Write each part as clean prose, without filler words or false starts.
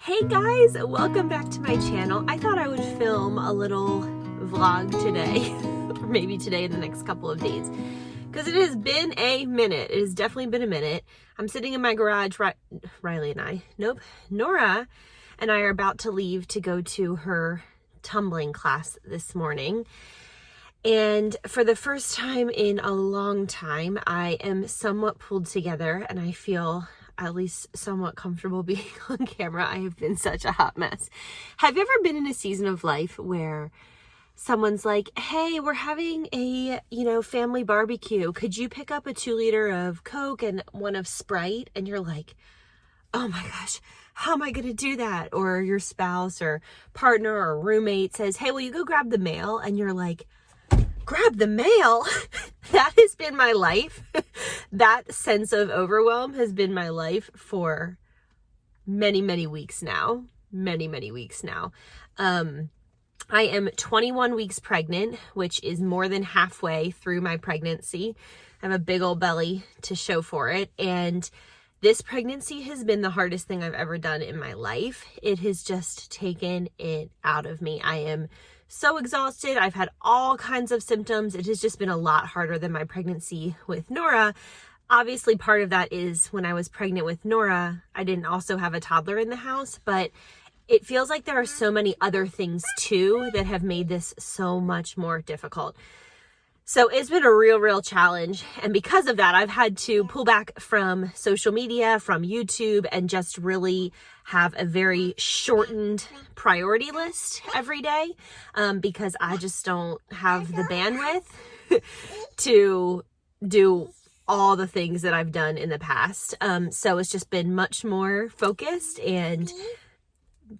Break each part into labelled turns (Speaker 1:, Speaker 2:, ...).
Speaker 1: Hey guys, welcome back to my channel. I thought I would film a little vlog today, or maybe today in the next couple of days, because it has been a minute. It has definitely been a minute. I'm sitting in my garage, Nora and I are about to leave to go to her tumbling class this morning. And for the first time in a long time, I am somewhat pulled together and I feel at least somewhat comfortable being on camera. I have been such a hot mess. Have you ever been in a season of life where someone's like, hey, we're having a, family barbecue. Could you pick up a 2-liter of Coke and one of Sprite? And you're like, oh my gosh, how am I going to do that? Or your spouse or partner or roommate says, hey, will you go grab the mail? And you're like, grab the mail? That has been my life. That sense of overwhelm has been my life for many weeks now. Many weeks now. I am 21 weeks pregnant, which is more than halfway through my pregnancy. I have a big old belly to show for it. And this pregnancy has been the hardest thing I've ever done in my life. It has just taken it out of me. I am so exhausted. I've had all kinds of symptoms. It has just been a lot harder than my pregnancy with Nora. Obviously, part of that is when I was pregnant with Nora, I didn't also have a toddler in the house, but it feels like there are so many other things too that have made this so much more difficult. So it's been a real challenge. And because of that, I've had to pull back from social media, from YouTube, and just really have a very shortened priority list every day, because I just don't have the bandwidth to do all the things that I've done in the past. So it's just been much more focused and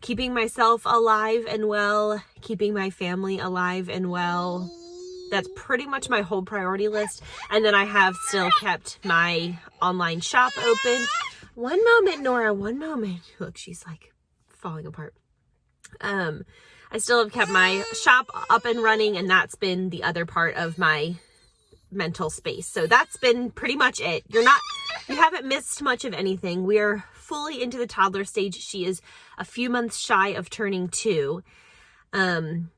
Speaker 1: keeping myself alive and well, keeping my family alive and well. That's pretty much my whole priority list. And then I have still kept my online shop open. One moment, Nora, one moment. Look, she's like falling apart. I still have kept my shop up and running, and that's been the other part of my mental space. So that's been pretty much it. You haven't missed much of anything. We are fully into the toddler stage. She is a few months shy of turning 2. And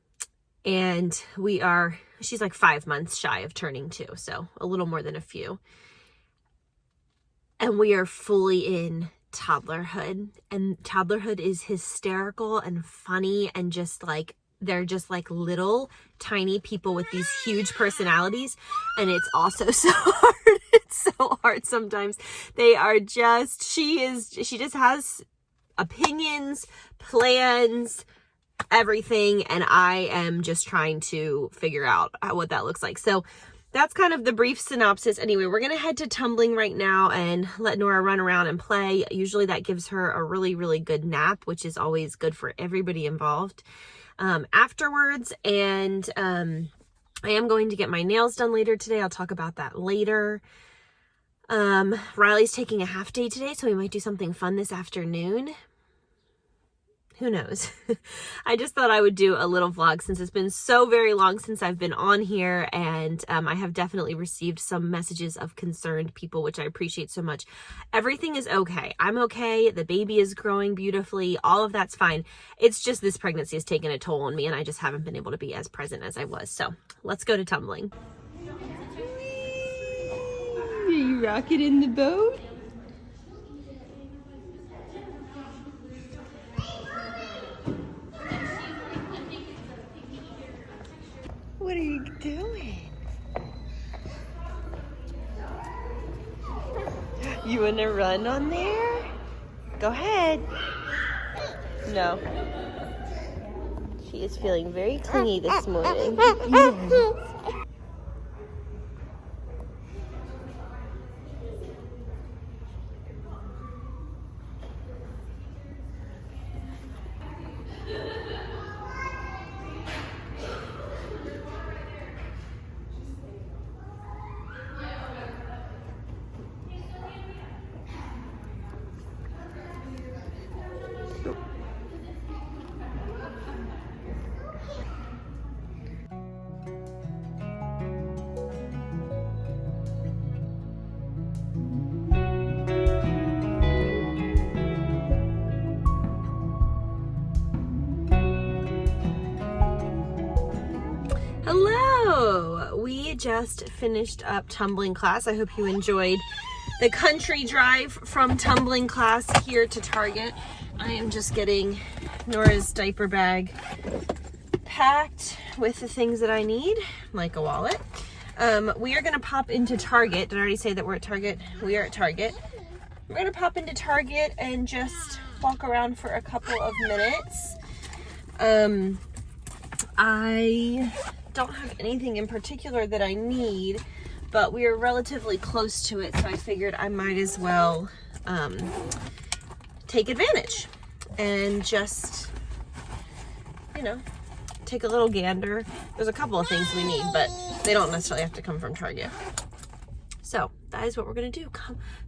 Speaker 1: she's like 5 months shy of turning 2. So a little more than a few. And we are fully in toddlerhood, and toddlerhood is hysterical and funny, and they're just like little tiny people with these huge personalities. And it's also so hard. It's so hard sometimes. She just has opinions, plans, everything, and I am just trying to figure out what that looks like. So that's kind of the brief synopsis. Anyway, we're gonna head to tumbling right now and let Nora run around and play. Usually that gives her a really good nap, which is always good for everybody involved afterwards. And I am going to get my nails done later today. I'll talk about that later. Riley's taking a half day today, so we might do something fun this afternoon. Who knows? I just thought I would do a little vlog since it's been so very long since I've been on here, and I have definitely received some messages of concerned people, which I appreciate so much. Everything is okay. I'm okay. The baby is growing beautifully. All of that's fine. It's just this pregnancy has taken a toll on me, and I just haven't been able to be as present as I was. So let's go to tumbling. Are you rocking in the boat? What are you doing? You want to run on there? Go ahead. No. She is feeling very clingy this morning. Hello! We just finished up tumbling class. I hope you enjoyed the country drive from tumbling class here to Target. I am just getting Nora's diaper bag packed with the things that I need, like a wallet. We are gonna pop into Target. Did I already say that we're at Target? We are at Target. We're gonna pop into Target and just walk around for a couple of minutes. I don't have anything in particular that I need, but we are relatively close to it, so I figured I might as well take advantage and just, you know, take a little gander. There's a couple of things we need, but they don't necessarily have to come from Target. So that is what we're gonna do.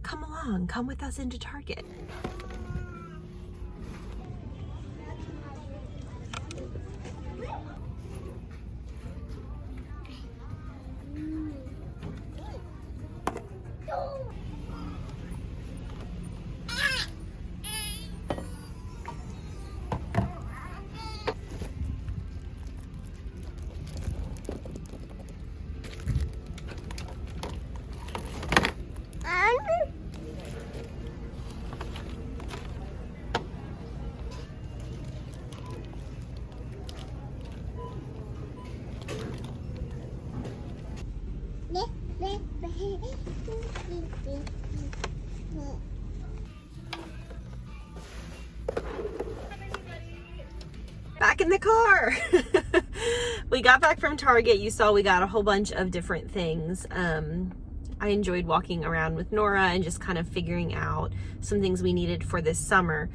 Speaker 1: Come along, come with us into Target. Back in the car. We got back from Target. You saw we got a whole bunch of different things. I enjoyed walking around with Nora and just kind of figuring out some things we needed for this summer.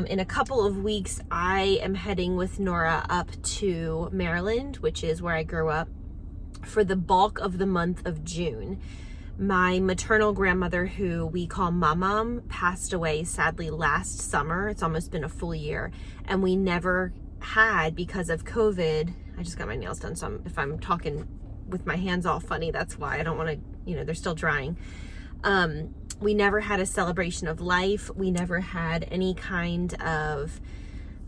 Speaker 1: In a couple of weeks, I am heading with Nora up to Maryland, which is where I grew up, for the bulk of the month of June. My maternal grandmother, who we call Mom, passed away sadly last summer. It's almost been a full year, and we never had, because of COVID. I just got my nails done, so if I'm talking with my hands all funny, that's why. I don't want to, you know, they're still drying. We never had a celebration of life. We never had any kind of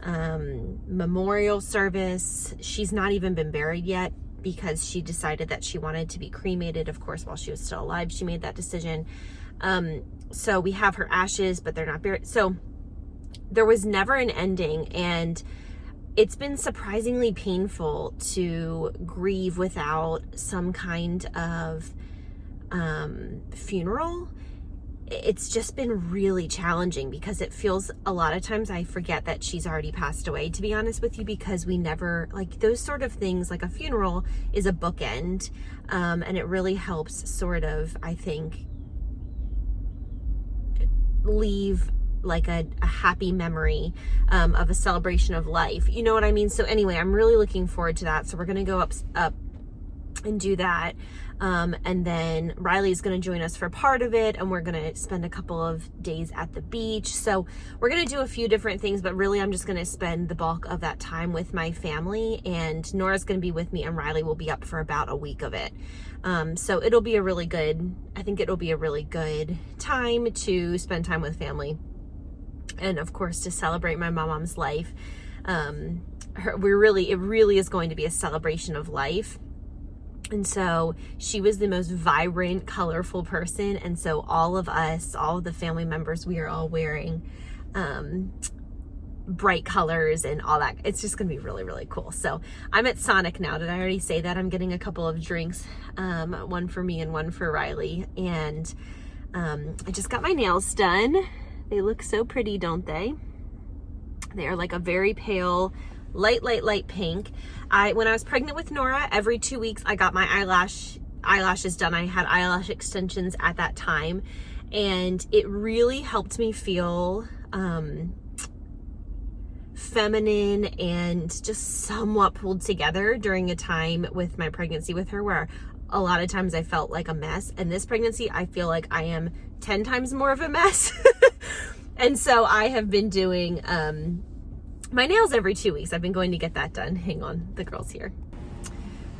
Speaker 1: memorial service. She's not even been buried yet, because she decided that she wanted to be cremated, of course, while she was still alive. She made that decision. So we have her ashes, but they're not buried. So there was never an ending, and it's been surprisingly painful to grieve without some kind of funeral. It's just been really challenging, because it feels, a lot of times I forget that she's already passed away, to be honest with you, because we never, like, those sort of things, like a funeral is a bookend, and it really helps sort of, I think, leave like a happy memory of a celebration of life. You know what I mean? So anyway, I'm really looking forward to that. So we're gonna go up and do that. And then Riley's gonna join us for part of it, and we're gonna spend a couple of days at the beach. So we're gonna do a few different things, but really I'm just gonna spend the bulk of that time with my family, and Nora's gonna be with me, and Riley will be up for about a week of it. So it'll be a really good, I think it'll be a really good time to spend time with family. And of course, to celebrate my mom's life. It really is going to be a celebration of life. And so she was the most vibrant, colorful person. And so all of us, all of the family members, we are all wearing bright colors and all that. It's just gonna be really, really cool. So I'm at Sonic now. Did I already say that? I'm getting a couple of drinks, one for me and one for Riley. And I just got my nails done. They look so pretty, don't they? They are like a very pale, light pink. When I was pregnant with Nora, every 2 weeks I got my eyelashes done. I had eyelash extensions at that time, and it really helped me feel feminine and just somewhat pulled together during a time with my pregnancy with her, where a lot of times I felt like a mess. And this pregnancy, I feel like I am 10 times more of a mess. And so I have been doing my nails every 2 weeks. I've been going to get that done. Hang on, the girl's here.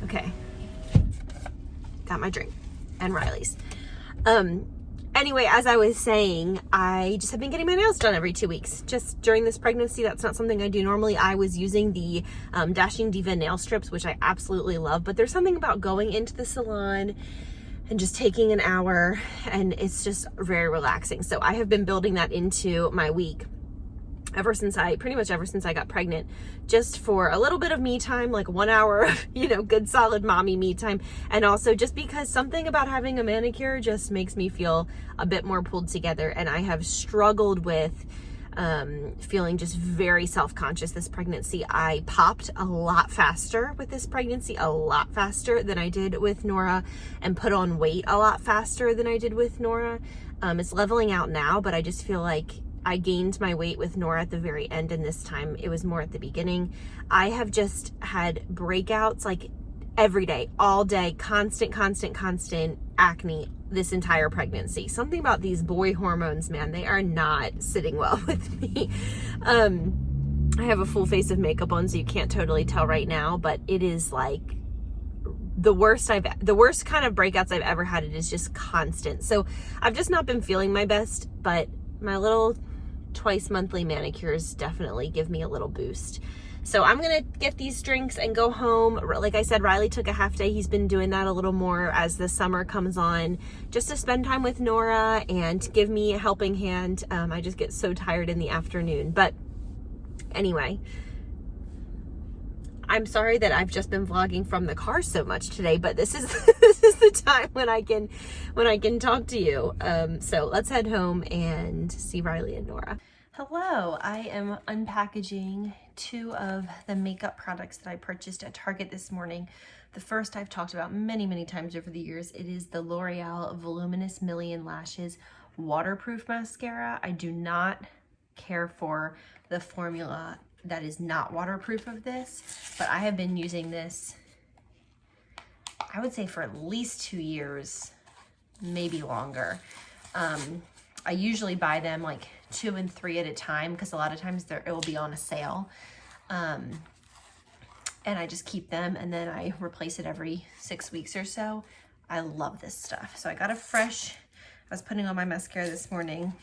Speaker 1: Okay. Got my drink and Riley's. Anyway, as I was saying, I just have been getting my nails done every 2 weeks. Just during this pregnancy, that's not something I do normally. I was using the Dashing Diva nail strips, which I absolutely love, but there's something about going into the salon and just taking an hour, and it's just very relaxing. So I have been building that into my week pretty much ever since I got pregnant, just for a little bit of me time, like 1 hour of, good solid mommy me time. And also just because something about having a manicure just makes me feel a bit more pulled together. And I have struggled with feeling just very self-conscious this pregnancy. I popped a lot faster with this pregnancy, a lot faster than I did with Nora, and put on weight a lot faster than I did with Nora. It's leveling out now, but I just feel like I gained my weight with Nora at the very end, and this time it was more at the beginning. I have just had breakouts like every day, all day, constant acne this entire pregnancy. Something about these boy hormones, man, they are not sitting well with me. I have a full face of makeup on, so you can't totally tell right now, but it is like the worst kind of breakouts I've ever had. It is just constant. So I've just not been feeling my best, but my little twice monthly manicures definitely give me a little boost. So I'm gonna get these drinks and go home. Like I said, Riley took a half day. He's been doing that a little more as the summer comes on, just to spend time with Nora and give me a helping hand. I just get so tired in the afternoon. But anyway, I'm sorry that I've just been vlogging from the car so much today, but this is this is the time when I can talk to you. So let's head home and see Riley and Nora. Hello, I am unpackaging 2 of the makeup products that I purchased at Target this morning. The first I've talked about many times over the years. It is the L'Oreal Voluminous Million Lashes Waterproof Mascara. I do not care for the formula that is not waterproof of this, but I have been using this, I would say, for at least 2 years, maybe longer. I usually buy them like 2 and 3 at a time, because a lot of times it will be on a sale. And I just keep them, and then I replace it every 6 weeks or so. I love this stuff. So I got a fresh, I was putting on my mascara this morning,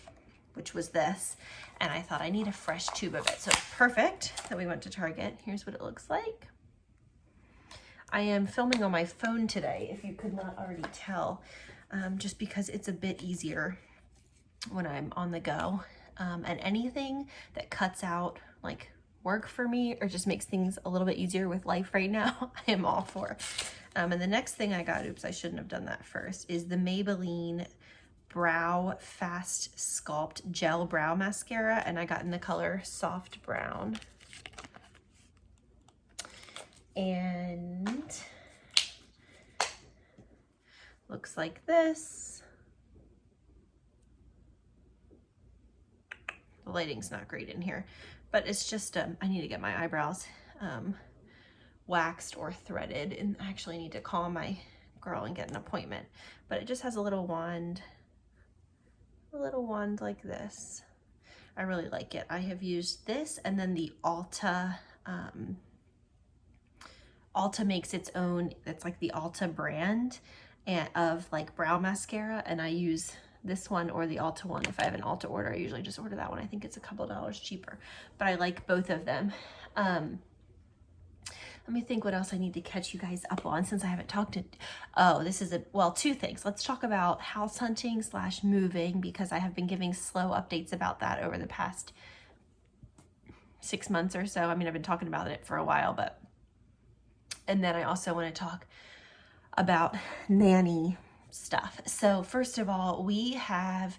Speaker 1: which was this, and I thought I need a fresh tube of it. So it's perfect that we went to Target. Here's what it looks like. I am filming on my phone today, if you could not already tell, just because it's a bit easier when I'm on the go. And anything that cuts out like work for me or just makes things a little bit easier with life right now, I am all for. And the next thing I got, oops, I shouldn't have done that first, is the Maybelline Brow Fast Sculpt Gel Brow Mascara, and I got in the color Soft Brown. And looks like this. The lighting's not great in here, but it's just, I need to get my eyebrows waxed or threaded, and I actually need to call my girl and get an appointment. But it just has a little wand like this. I really like it. I have used this, and then the Ulta, Ulta makes its own, it's like the Ulta brand of like brow mascara, and I use this one or the Ulta one. If I have an Ulta order, I usually just order that one. I think it's a couple dollars cheaper, but I like both of them. Let me think what else I need to catch you guys up on since I haven't talked to, oh, this is well, 2 things. Let's talk about house hunting / moving, because I have been giving slow updates about that over the past 6 months or so. I mean, I've been talking about it for a while, but, and then I also want to talk about Nanny stuff. So first of all, we have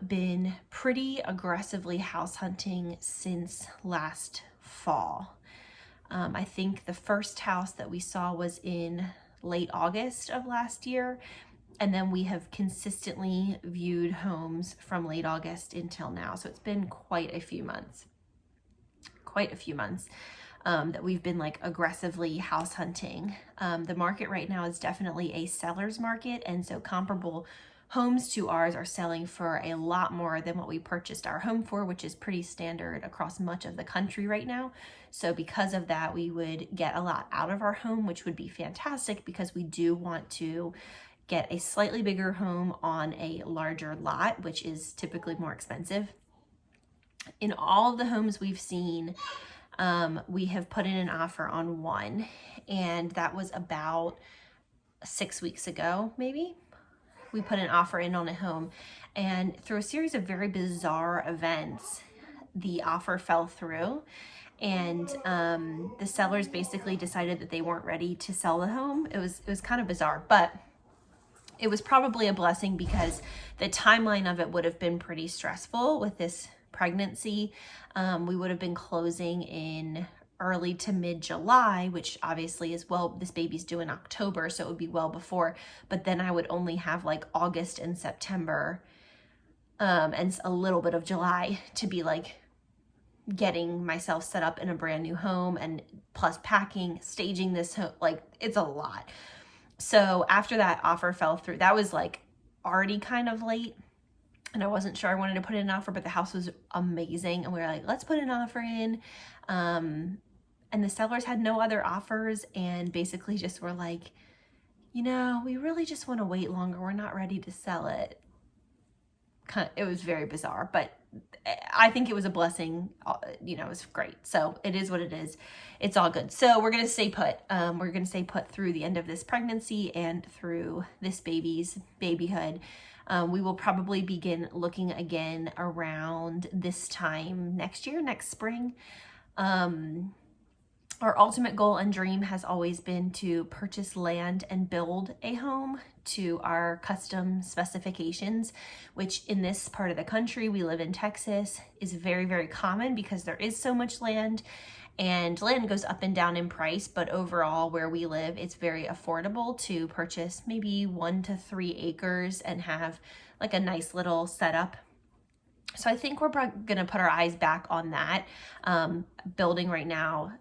Speaker 1: been pretty aggressively house hunting since last fall. I think the first house that we saw was in late August of last year, and then we have consistently viewed homes from late August until now. So it's been quite a few months that we've been like aggressively house hunting. The market right now is definitely a seller's market, and so comparable homes to ours are selling for a lot more than what we purchased our home for, which is pretty standard across much of the country right now. So because of that, we would get a lot out of our home, which would be fantastic, because we do want to get a slightly bigger home on a larger lot, which is typically more expensive. In all of the homes we've seen, we have put in an offer on one, and that was about 6 weeks ago, maybe. We put an offer in on a home, and through a series of very bizarre events, the offer fell through, and the sellers basically decided that they weren't ready to sell the home. It was kind of bizarre, but it was probably a blessing because the timeline of it would have been pretty stressful with this pregnancy. We would have been closing in early to mid-July, which obviously is, well, this baby's due in October, so it would be well before, but then I would only have like August and September, and a little bit of July to be like getting myself set up in a brand new home, and plus packing, staging this home, like it's a lot. So after that offer fell through, that was like already kind of late, and I wasn't sure I wanted to put in an offer, but the house was amazing, and we were like, let's put an offer in. And the sellers had no other offers, and basically just were like, you know, we really just want to wait longer. We're not ready to sell it. It was very bizarre, but I think it was a blessing. You know, it was great. So it is what it is. It's all good. So we're going to stay put. We're going to stay put through the end of this pregnancy and through this baby's babyhood. We will probably begin looking again around this time next year, next spring. Our ultimate goal and dream has always been to purchase land and build a home to our custom specifications, which in this part of the country, we live in Texas, is very, very common because there is so much land, and land goes up and down in price, but overall where we live, it's very affordable to purchase maybe 1 to 3 acres and have like a nice little setup. So I think we're going to put our eyes back on that. Building right now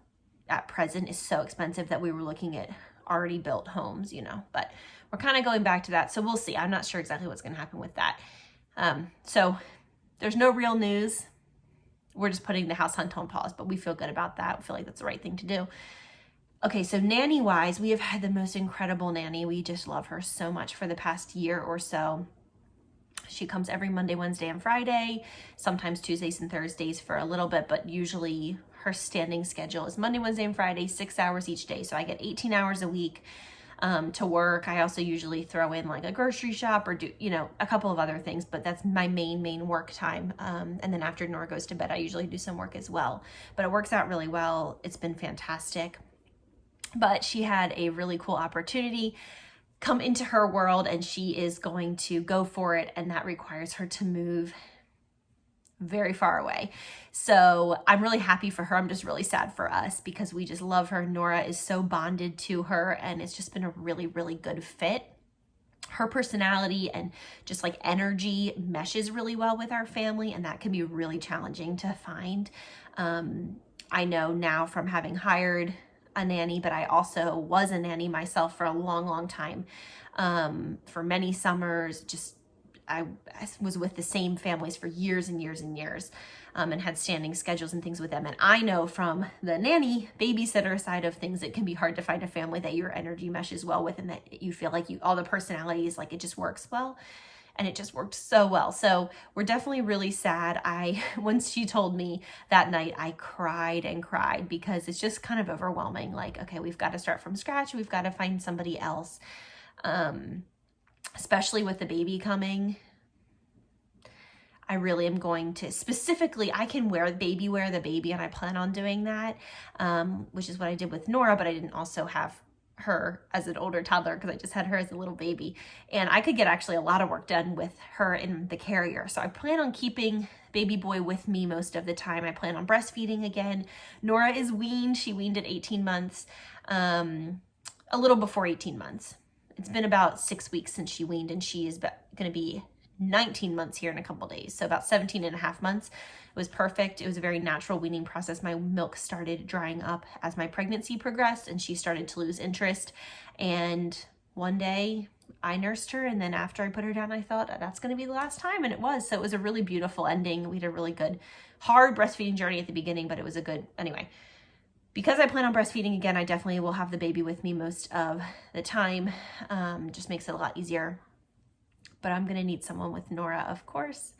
Speaker 1: at present is so expensive that we were looking at already built homes, you know, but we're kind of going back to that. So we'll see. I'm not sure exactly what's going to happen with that. So there's no real news. We're just putting the house hunt on pause, but we feel good about that. We feel like that's the right thing to do. Okay, so nanny wise, we have had the most incredible nanny. We just love her so much for the past year or so. She comes every Monday, Wednesday, and Friday, sometimes Tuesdays and Thursdays for a little bit, but usually her standing schedule is Monday, Wednesday, and Friday, 6 hours each day. So I get 18 hours a week to work. I also usually throw in like a grocery shop or do, you know, a couple of other things, but that's my main work time. And then after Nora goes to bed, I usually do some work as well, but it works out really well. It's been fantastic. But she had a really cool opportunity come into her world, and she is going to go for it, and that requires her to move very far away. So I'm really happy for her. I'm just really sad for us because we just love her. Nora is so bonded to her, and it's just been a really, really good fit. Her personality and just like energy meshes really well with our family, and that can be really challenging to find. I know now from having hired a nanny, but I also was a nanny myself for a long time. For many summers, I was with the same families for years and years and years, and had standing schedules and things with them. And I know from the nanny babysitter side of things, it can be hard to find a family that your energy meshes well with, and that you feel like all the personalities, like it just works well. And it just worked so well. So we're definitely really sad. Once she told me that night, I cried and cried because it's just kind of overwhelming. Like, okay, we've got to start from scratch. We've got to find somebody else. Especially with the baby coming. I really am going to, specifically, I can wear the baby, and I plan on doing that, which is what I did with Nora, but I didn't also have her as an older toddler because I just had her as a little baby, and I could get actually a lot of work done with her in the carrier. So I plan on keeping baby boy with me most of the time. I plan on breastfeeding again. Nora is weaned. She weaned at 18 months, a little before 18 months. It's been about 6 weeks since she weaned, and she is going to be 19 months here in a couple days. So about 17 and a half months. It was perfect. It was a very natural weaning process. My milk started drying up as my pregnancy progressed, and she started to lose interest. And one day I nursed her, and then after I put her down, I thought that's going to be the last time, and it was. So it was a really beautiful ending. We had a really good, hard breastfeeding journey at the beginning, but it was a good, anyway, because I plan on breastfeeding again, I definitely will have the baby with me most of the time. Just makes it a lot easier. But I'm gonna need someone with Nora, of course.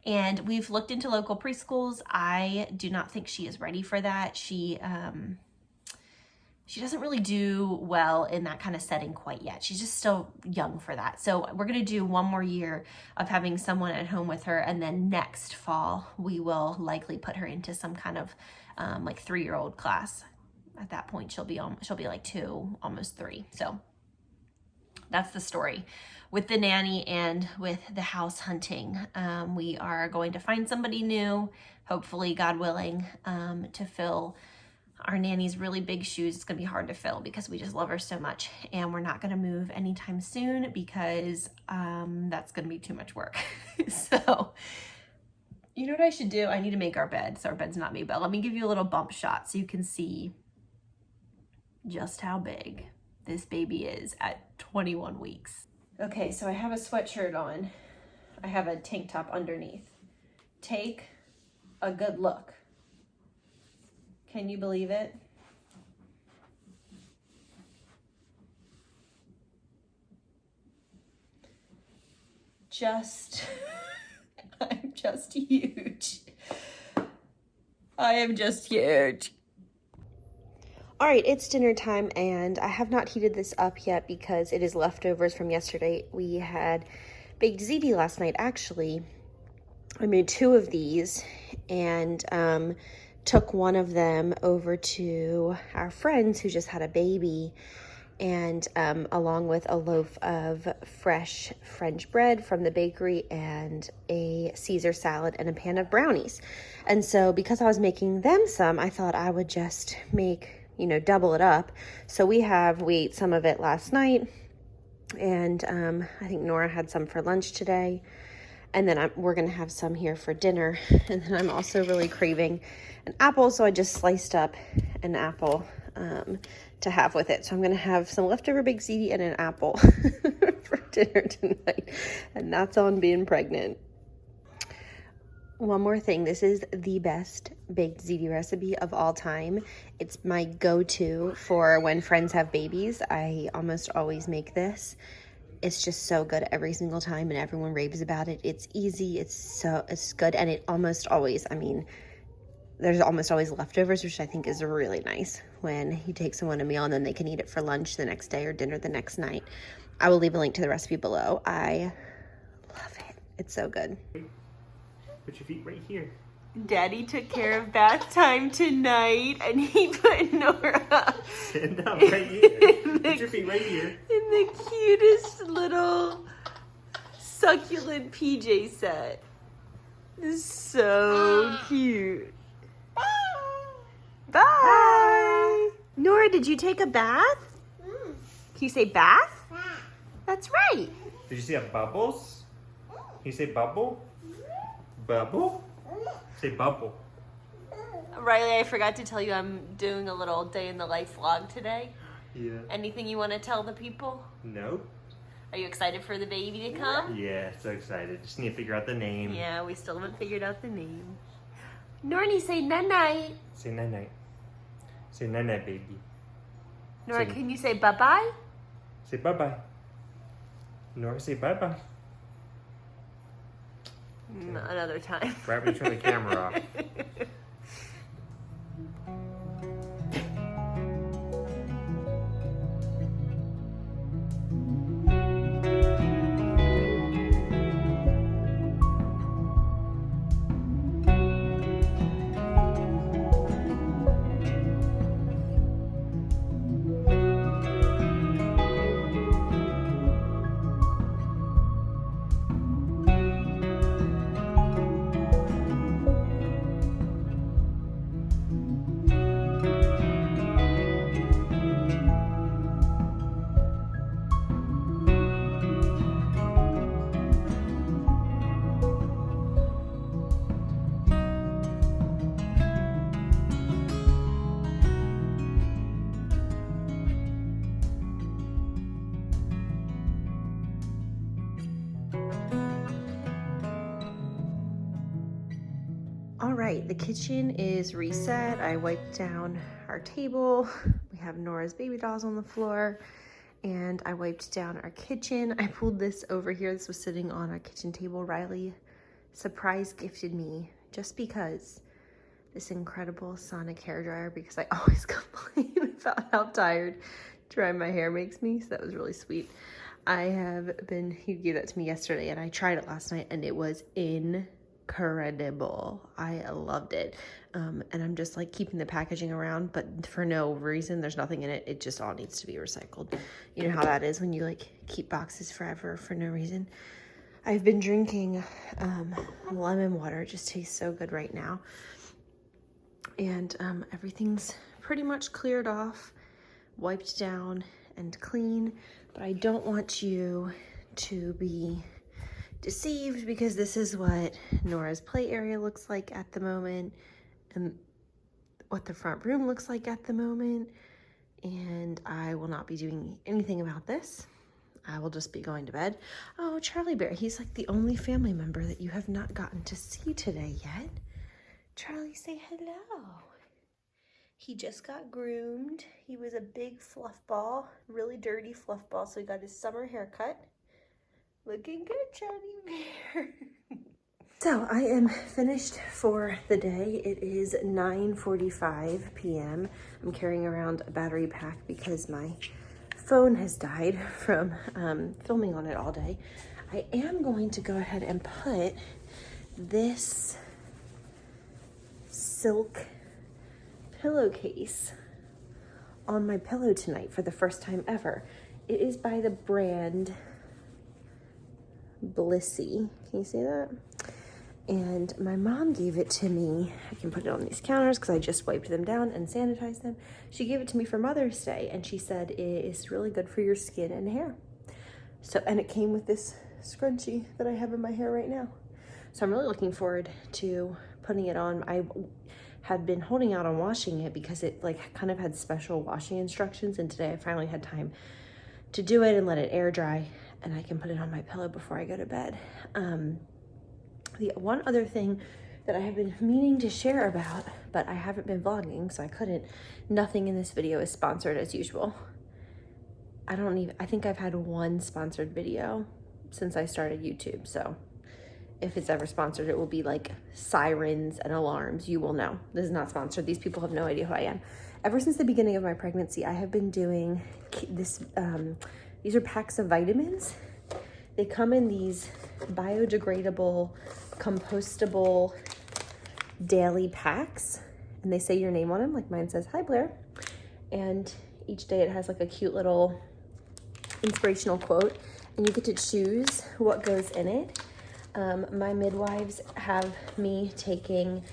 Speaker 1: And we've looked into local preschools. I do not think she is ready for that. She doesn't really do well in that kind of setting quite yet. She's just still young for that. So we're gonna do one more year of having someone at home with her, and then next fall, we will likely put her into some kind of like 3-year-old class. At that point, she'll be like 2, almost 3. So that's the story with the nanny and with the house hunting. We are going to find somebody new, hopefully, God willing, to fill our nanny's really big shoes. It's gonna be hard to fill because we just love her so much, and we're not gonna move anytime soon because that's gonna be too much work. So you know what I should do? I need to make our bed so our bed's not made, but let me give you a little bump shot so you can see just how big this baby is at 21 weeks. Okay, so I have a sweatshirt on. I have a tank top underneath. Take a good look. Can you believe it? I'm just huge. I am just huge. All right, it's dinner time, and I have not heated this up yet because it is leftovers from yesterday. We had baked ziti last night, actually. I made 2 of these and took one of them over to our friends who just had a baby, and along with a loaf of fresh French bread from the bakery and a Caesar salad and a pan of brownies. And so because I was making them some, I thought I would just make, double it up. So we ate some of it last night, and I think Nora had some for lunch today, and then we're gonna have some here for dinner. And then I'm also really craving an apple, so I just sliced up an apple to have with it. So I'm gonna have some leftover baked ziti and an apple for dinner tonight, and that's on being pregnant. One more thing, this is the best baked ziti recipe of all time. It's my go-to for when friends have babies. I almost always make this. It's just so good every single time, and everyone raves about it. It's easy, it's good, and it almost always, there's almost always leftovers, which I think is really nice when you take someone a meal and then they can eat it for lunch the next day or dinner the next night. I will leave a link to the recipe below. I love it. It's so good.
Speaker 2: Put your feet right here.
Speaker 1: Daddy took care of bath time tonight, and he put Nora
Speaker 2: Stand up right here. Put your feet right here.
Speaker 1: In the cutest little succulent PJ set. This is so cute. Bye. Nora, did you take a bath? Can you say bath? That's right.
Speaker 2: Did you see bubbles? Can you say bubble? Bubble? Say bubble.
Speaker 1: Riley, I forgot to tell you I'm doing a little day in the life vlog today.
Speaker 2: Yeah.
Speaker 1: Anything you want to tell the people?
Speaker 2: No.
Speaker 1: Are you excited for the baby to come?
Speaker 2: Yeah, so excited. Just need to figure out the name.
Speaker 1: Yeah, we still haven't figured out the name. Nornie, say night-night.
Speaker 2: Say night-night. Say night-night, baby.
Speaker 1: Nora, can you say bye-bye?
Speaker 2: Say bye-bye. Nora, say bye-bye.
Speaker 1: Another time.
Speaker 2: Right when you turn the camera off.
Speaker 1: right, the kitchen is reset. I wiped down our table. We have Nora's baby dolls on the floor, and I wiped down our kitchen. I pulled this over here. This was sitting on our kitchen table. Riley surprise gifted me, just because, this incredible Sonic hairdryer, because I always complain about how tired drying my hair makes me. So that was really sweet. He gave that to me yesterday, and I tried it last night, and it was incredible. I loved it. And I'm just like keeping the packaging around, but for no reason. There's nothing in it. It just all needs to be recycled. You know how that is when you like keep boxes forever for no reason. I've been drinking lemon water. It just tastes so good right now. And everything's pretty much cleared off, wiped down, and clean. But I don't want you to be deceived, because this is what Nora's play area looks like at the moment, and what the front room looks like at the moment. And I will not be doing anything about this. I will just be going to bed. Oh, Charlie Bear, he's like the only family member that you have not gotten to see today yet. Charlie, say hello. He just got groomed. He was a big fluff ball, really dirty fluff ball, so he got his summer haircut. Looking good, Charlie Bear. So I am finished for the day. It is 9:45 p.m. I'm carrying around a battery pack because my phone has died from filming on it all day. I am going to go ahead and put this silk pillowcase on my pillow tonight for the first time ever. It is by the brand Blissy. Can you see that? And my mom gave it to me. I can put it on these counters because I just wiped them down and sanitized them. She gave it to me for Mother's Day, and she said it is really good for your skin and hair. So, and it came with this scrunchie that I have in my hair right now. So I'm really looking forward to putting it on. I had been holding out on washing it because it like kind of had special washing instructions, and today I finally had time to do it and let it air dry, and I can put it on my pillow before I go to bed. The one other thing that I have been meaning to share about, but I haven't been vlogging, so I couldn't. Nothing in this video is sponsored as usual. I think I've had one sponsored video since I started YouTube, so if it's ever sponsored, it will be like sirens and alarms. You will know. This is not sponsored. These people have no idea who I am. Ever since the beginning of my pregnancy, I have been doing this. These are packs of vitamins. They come in these biodegradable, compostable daily packs, and they say your name on them. Like mine says, "Hi Blair," and each day it has like a cute little inspirational quote, and you get to choose what goes in it. My midwives have me taking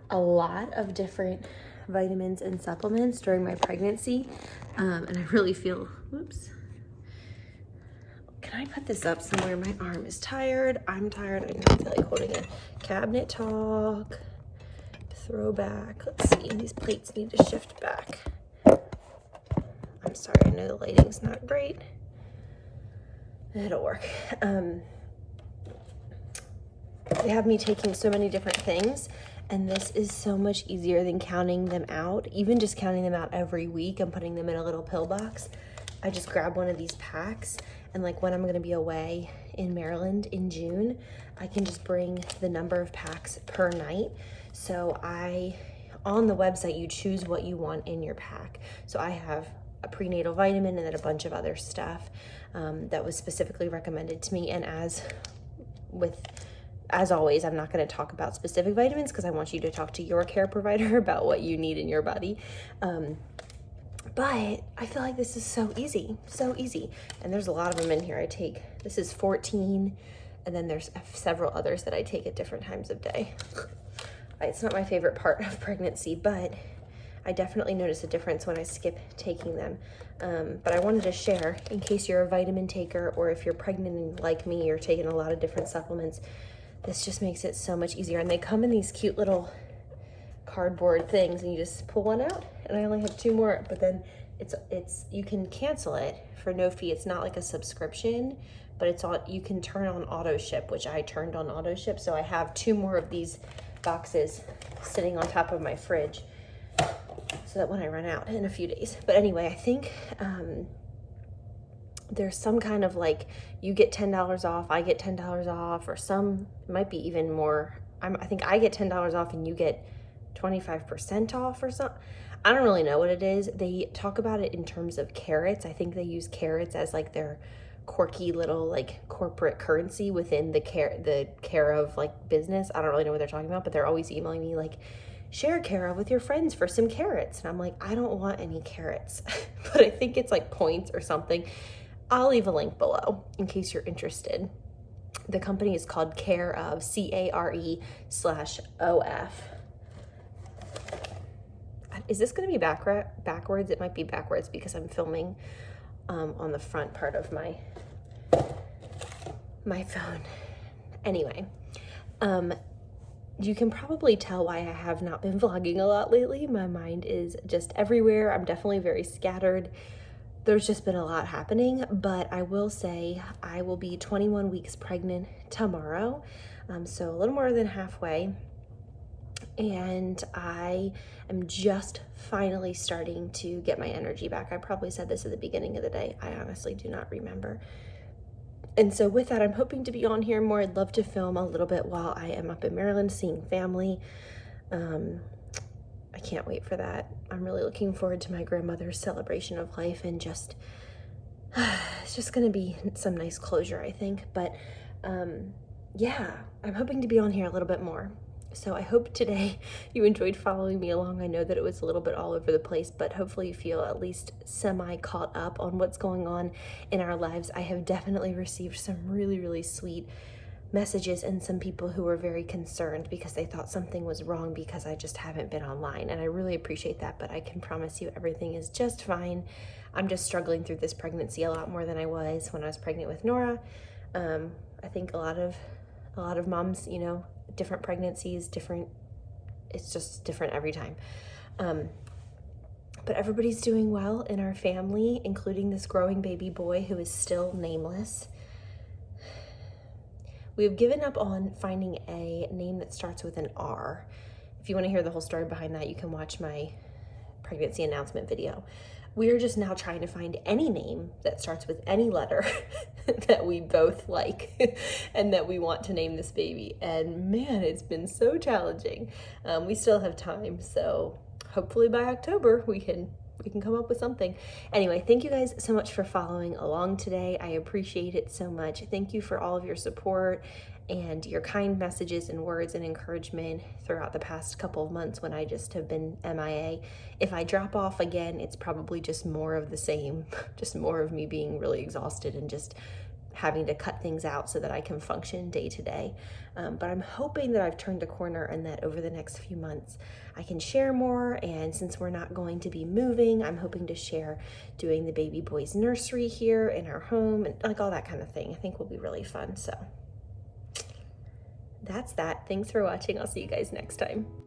Speaker 1: a lot of different vitamins and supplements during my pregnancy, and I really feel, whoops. Can I put this up somewhere? My arm is tired. I'm tired. I don't feel like holding it. Cabinet talk. Throwback. Let's see. These plates need to shift back. I'm sorry. I know the lighting's not great. It'll work. They have me taking so many different things, and this is so much easier than counting them out. Even just counting them out every week and putting them in a little pill box. I just grab one of these packs, and like when I'm going to be away in Maryland in June, I can just bring the number of packs per night. So on the website, you choose what you want in your pack. So I have a prenatal vitamin and then a bunch of other stuff that was specifically recommended to me. And as always, I'm not going to talk about specific vitamins because I want you to talk to your care provider about what you need in your body. But I feel like this is so easy. And there's a lot of them in here I take. This is 14, and then there's several others that I take at different times of day. It's not my favorite part of pregnancy, but I definitely notice a difference when I skip taking them. But I wanted to share, in case you're a vitamin taker, or if you're pregnant and like me, you're taking a lot of different supplements, this just makes it so much easier. And they come in these cute little cardboard things, and you just pull one out, and I only have 2 more, but then it's you can cancel it for no fee. It's not like a subscription, but you can turn on auto ship, which I turned on auto ship. So I have 2 more of these boxes sitting on top of my fridge so that when I run out in a few days. But anyway, I think there's some kind of like, you get $10 off, I get $10 off, or some, it might be even more. I think I get $10 off and you get 25% off or something. I don't really know what it is. They talk about it in terms of carrots. I think they use carrots as like their quirky little like corporate currency within the care of like business. I don't really know what they're talking about, but they're always emailing me like, share Cara with your friends for some carrots. And I'm like, I don't want any carrots, but I think it's like points or something. I'll leave a link below in case you're interested. The company is called Care of, CARE/OF. Is this going to be backwards? It might be backwards because I'm filming on the front part of my phone. Anyway, you can probably tell why I have not been vlogging a lot lately. My mind is just everywhere. I'm definitely very scattered. There's just been a lot happening, but I will say I will be 21 weeks pregnant tomorrow, so a little more than halfway, and I am just finally starting to get my energy back. I probably said this at the beginning of the day. I honestly do not remember. And so with that, I'm hoping to be on here more. I'd love to film a little bit while I am up in Maryland seeing family. I can't wait for that. I'm really looking forward to my grandmother's celebration of life, and just, it's just gonna be some nice closure, I think. But yeah, I'm hoping to be on here a little bit more. So I hope today you enjoyed following me along. I know that it was a little bit all over the place, but hopefully you feel at least semi caught up on what's going on in our lives. I have definitely received some really, really sweet messages and some people who were very concerned because they thought something was wrong because I just haven't been online, and I really appreciate that. But I can promise you everything is just fine. I'm just struggling through this pregnancy a lot more than I was when I was pregnant with Nora. I think a lot of moms, you know, different pregnancies, different, it's just different every time. But everybody's doing well in our family, including this growing baby boy who is still nameless. We've given up on finding a name that starts with an R. If you want to hear the whole story behind that, you can watch my pregnancy announcement video. We are just now trying to find any name that starts with any letter that we both like and that we want to name this baby. And man, it's been so challenging. We still have time, so hopefully by October we can come up with something. Anyway, thank you guys so much for following along today. I appreciate it so much. Thank you for all of your support and your kind messages and words and encouragement throughout the past couple of months when I just have been MIA. If I drop off again, it's probably just more of the same, just more of me being really exhausted and just having to cut things out so that I can function day to day. But I'm hoping that I've turned a corner and that over the next few months I can share more. And since we're not going to be moving, I'm hoping to share doing the baby boy's nursery here in our home and like all that kind of thing. I think will be really fun. So that's that. Thanks for watching. I'll see you guys next time.